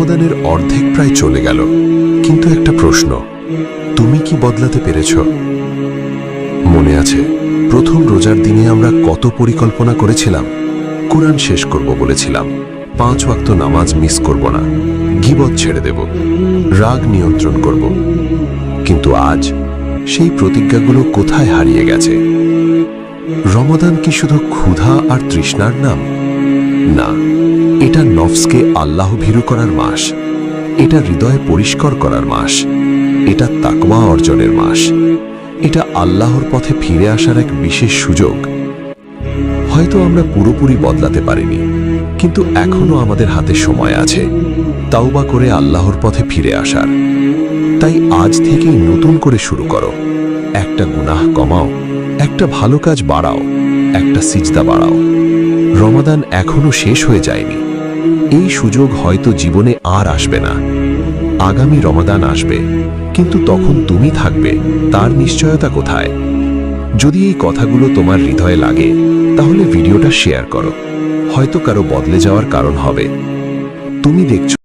রমাদানের অর্ধেক প্রায় চলে গেল, কিন্তু একটা প্রশ্ন, তুমি কি বদলাতে পেরেছ? মনে আছে প্রথম রোজার দিনে আমরা কত পরিকল্পনা করেছিলাম? কুরআন শেষ করব বলেছিলাম, 5 ওয়াক্ত নামাজ মিস করব না, গীবত ছেড়ে দেব, রাগ নিয়ন্ত্রণ করব। কিন্তু আজ সেই প্রতিজ্ঞাগুলো কোথায় হারিয়ে গেছে? রমাদান কি শুধু ক্ষুধা আর তৃষ্ণার নাম? না, এটা নফসকে আল্লাহ ভীরু করার মাস, এটা হৃদয় পরিষ্কার করার মাস, এটা তাকওয়া অর্জনের মাস, এটা আল্লাহর পথে ফিরে আসার এক বিশেষ সুযোগ। হয়তো আমরা পুরোপুরি বদলাতে পারিনি, কিন্তু এখনো আমাদের হাতে সময় আছে তাওবা করে আল্লাহর পথে ফিরে আসার। তাই আজ থেকেই নতুন করে শুরু করো। একটা গুনাহ কমাও, একটা ভালো কাজ বাড়াও, একটা সিজদা বাড়াও। রমাদান এখনো শেষ হয়ে যায়নি। এই সুযোগ হয়তো জীবনে আর আসবে না। আগামী রমাদান আসবে, কিন্তু তখন তুমি থাকবে তার নিশ্চয়তা কোথায়? যদি এই কথাগুলো তোমার হৃদয়ে লাগে, তাহলে ভিডিওটা শেয়ার করো, হয়তো কারো বদলে যাওয়ার কারণ হবে। তুমি দেখছো